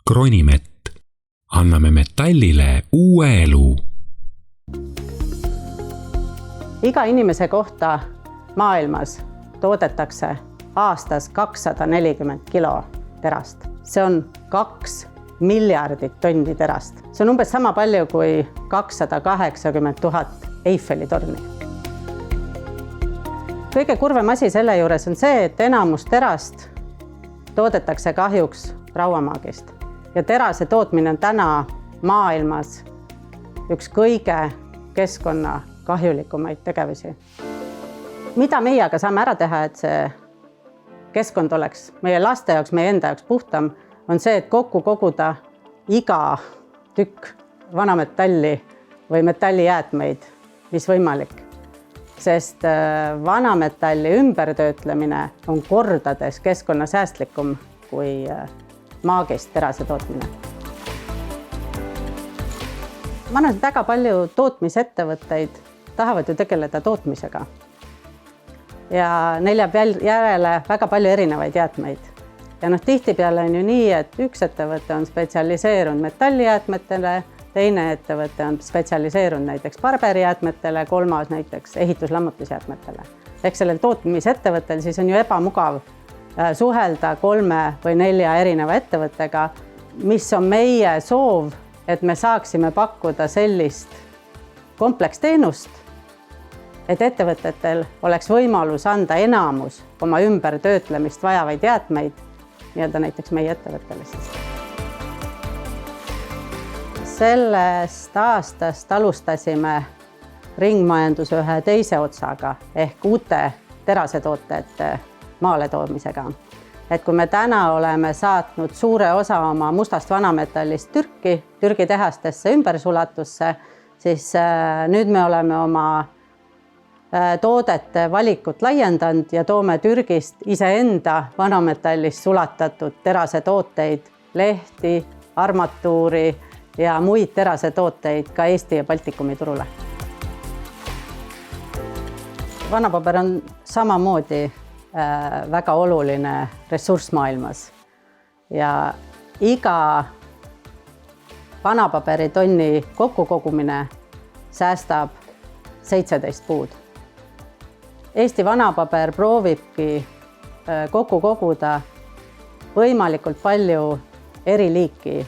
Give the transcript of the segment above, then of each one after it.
Kronimet. Anname metallile uue elu. Iga inimese kohta maailmas toodetakse aastas 240 kilo terast. See on 2 miljardit tonni terast. See on umbes sama palju kui 280 000 Eiffeli torni. Kõige kurvem asi selle juures on see, et enamus terast toodetakse kahjuks rauamaagist. Ja terase tootmine on täna maailmas üks kõige keskkonna kahjulikumaid tegevusi. Mida meie aga saame ära teha, et see keskkond oleks meie laste jaoks, meie enda jaoks puhtam, on see, et kokku koguda iga tükk vanametalli või metallijäätmeid, mis võimalik. Sest vanametalli ümbertöötlemine on kordades keskkonnasäästlikum kui maagist terase tootmine. Ma arvan, et väga palju tootmisettevõtteid tahavad ju tegeleda tootmisega. Ja neil jääb järele väga palju erinevaid jäätmeid. Ja tihtipeale on ju nii, et üks ettevõte on spetsialiseerunud metallijäätmetele, teine ettevõte on spetsialiseerunud näiteks paberijäätmetele, kolmas näiteks ehituslammutusjäätmetele. Ehk sellel tootmisettevõttel siis on ju ebamugav suhelda 3 või 4 erineva ettevõttega, mis on meie soov, et me saaksime pakkuda sellist kompleksteenust, et ettevõtetel oleks võimalus anda enamus oma ümbertöötlemist vajavaid jäätmeid, nii-öelda näiteks meie ettevõttele siis. Sellest aastast alustasime ringmajanduse ühe teise otsaga ehk uute terasetootete maale toomisega. Et kui me täna oleme saatnud suure osa oma mustast vanametallist Türgi tehastesse ümbersulatusse, siis nüüd me oleme oma toodete valikut laiendanud ja toome Türgist iseenda vanametallist sulatatud terasetooteid, lehti, armatuuri ja muid terasetooteid ka Eesti ja Baltikumi turule. Vanapaber on samamoodi väga oluline ressurss maailmas ja iga vanapaberitonni kokkukogumine säästab 17 puud. Eesti vanapaber proovibki kokku koguda võimalikult palju eri liiki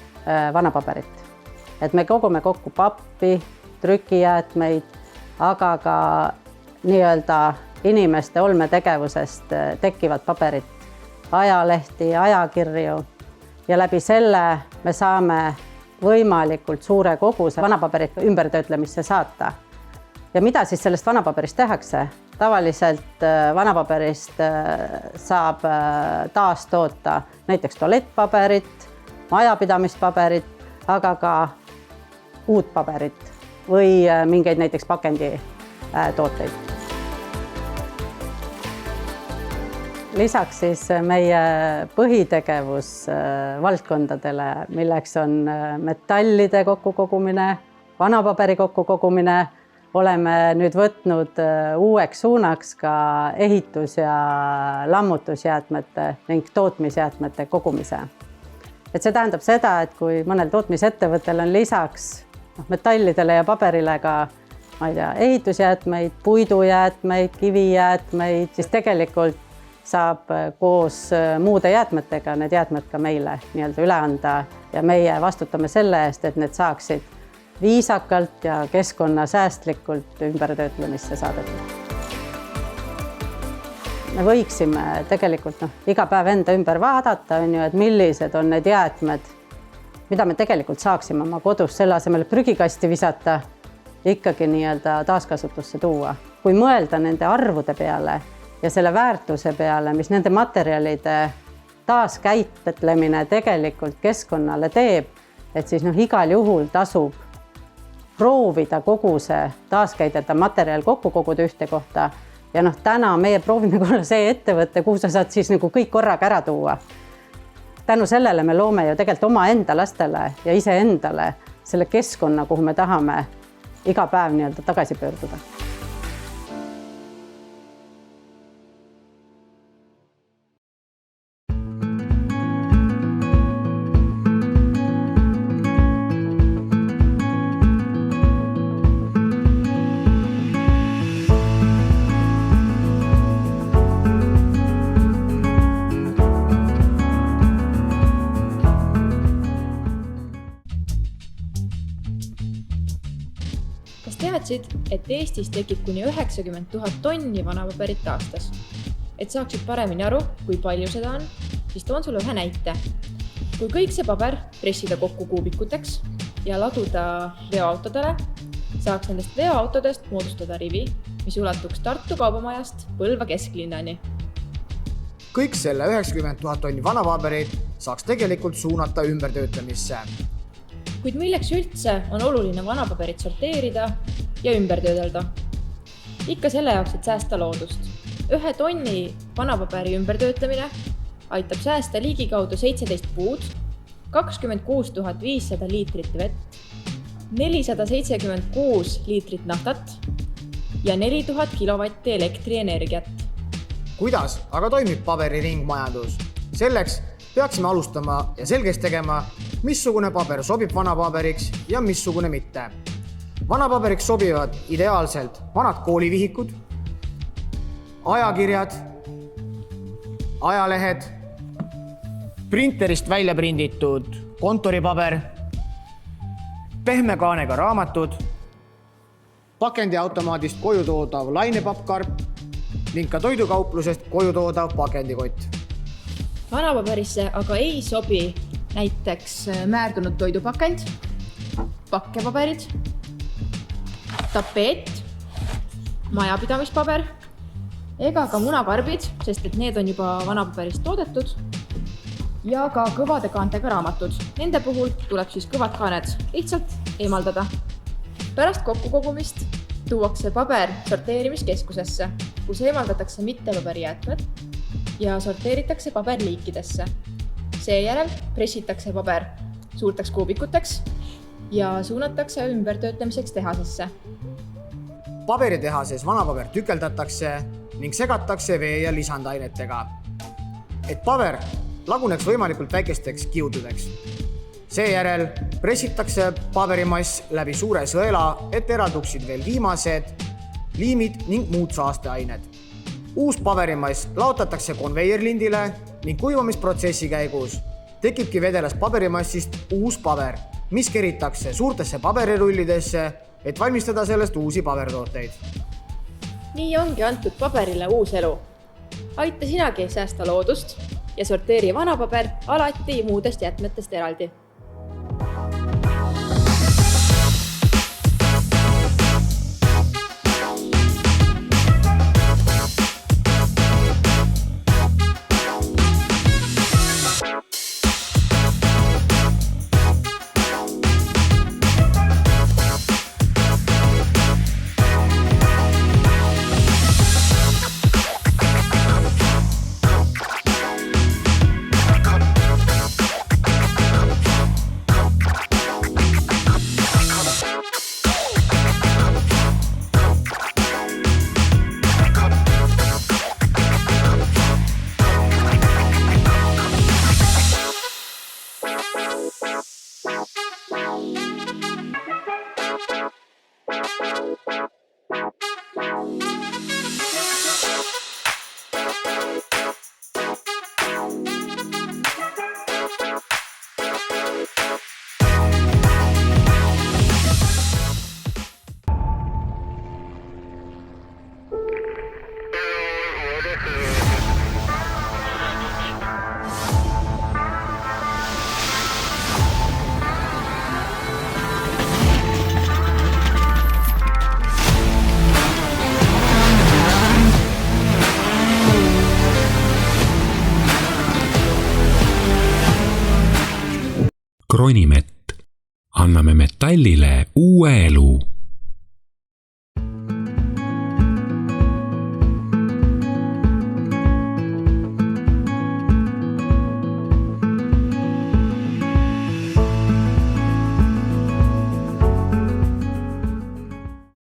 vanapaberit. Et me kogume kokku pappi, trükijäätmeid, aga ka nii-öelda inimeste olmetegevusest tekkivat paberit, ajalehti, ajakirju ja läbi selle me saame võimalikult suure koguse vanapaberit ümbertöötlemisse saata. Ja mida siis sellest vanapaberist tehakse? Tavaliselt vanapaberist saab taastoota näiteks tualettpaberit, majapidamispaberit, aga ka uut paberit või mingeid näiteks pakenditooteid. Lisaks siis meie põhitegevus valdkondadele, milleks on metallide kokkukogumine, vanapaberi kokkukogumine, oleme nüüd võtnud uueks suunaks ka ehitus- ja lammutusjäätmete ning tootmisjäätmete kogumise. Et see tähendab seda, et kui mõnel tootmisettevõttel on lisaks metallidele ja paberile ka ehitusjäätmeid, puidujäätmeid, kivijäätmeid, siis tegelikult saab koos muude jäätmetega need jäätmed ka meile nii-öelda üle anda ja meie vastutame selle eest, et need saaksid viisakalt ja keskkonnasäästlikult ümbertöötlemisse saadetud. Me võiksime tegelikult iga päev enda ümber vaadata, et millised on need jäätmed, mida me tegelikult saaksime oma kodus selle asemel prügikasti visata, ikkagi nii-öelda taaskasutusse tuua. Kui mõelda nende arvude peale ja selle väärtuse peale, mis nende materjalide taaskäitlemine tegelikult keskkonnale teeb, et siis igal juhul tasub proovida kogu see taaskäideta materjal kokku koguda ühte kohta. Ja täna meie proovime olla see ettevõte, kuhu sa saad siis kõik korraga ära tuua. Tänu sellele me loome ju tegelikult oma enda lastele ja iseendale selle keskkonna, kuhu me tahame iga päev nii-öelda tagasi pöörduda. teadsid, et Eestis tekib kuni 90 000 tonni vanapaberit aastas? Et saaksid paremini aru, kui palju seda on, siis toon sulle ühe näite. Kui kõik see paber pressida kokku kuubikuteks ja laduda veoautodele, saaks nendest veoautodest moodustada rivi, mis ulatuks Tartu kaubamajast Põlva kesklinnani. Kõik selle 90 000 tonni vanapaberit saaks tegelikult suunata ümbertöötlemisse. Kuid milleks üldse on oluline vanapaberit sorteerida ja ümber töödelda? Ikka selle jaoks, et säästa loodust. 1 tonni vanapaberi ümbertöötlemine aitab säästa ligikaudu 17 puud, 26 500 liitrit vett, 476 liitrit naftat ja 4000 kilovatti elektrienergiat. Kuidas aga toimib paberi ringmajandus? Selleks peaksime alustama ja selgeks tegema, missugune paber sobib vanapaberiks ja missugune mitte. Vanapaberiks sobivad ideaalselt vanad koolivihikud, ajakirjad, ajalehed, printerist välja prinditud kontoripaber, pehme kaanega raamatud, pakendiautomaadist koju toodav lainepappkarp ning ka toidukauplusest koju toodav pakendikott. Vanapaberisse aga ei sobi näiteks määrdunud toidupakend, pakkepaberid, tapeet, majapidamispaber ega ka munakarbid, sest et need on juba vanapaberist toodetud, ja ka kõvade kaantega raamatud. Nende puhul tuleb siis kõvad kaaned lihtsalt eemaldada. Pärast kokkukogumist tuuakse paber sorteerimiskeskusesse, kus eemaldatakse mittepaberijäätmed ja sorteeritakse paberliikidesse. Seejärel pressitakse paber suurteks kuubikuteks ja suunatakse ümbertöötlemiseks tehasesse. Paberitehases vanapaber tükeldatakse ning segatakse vee ja lisandainetega, et paber laguneks võimalikult väikesteks kiududeks. Seejärel pressitakse paberimass läbi suure sõela, et eralduksid veel viimased liimid ning muud saasteained. Uus paberimass laotatakse konveierlindile ning kuivamisprotsessi käigus tekibki vedelast paberimassist uus paber, mis keritakse suurtesse paberirullidesse, et valmistada sellest uusi pabertooteid. Nii ongi antud paberile uus elu. Aita sinagi säästa loodust ja sorteeri vanapaber alati muudest jätmetest eraldi. Kronimett. Anname metallile uue elu.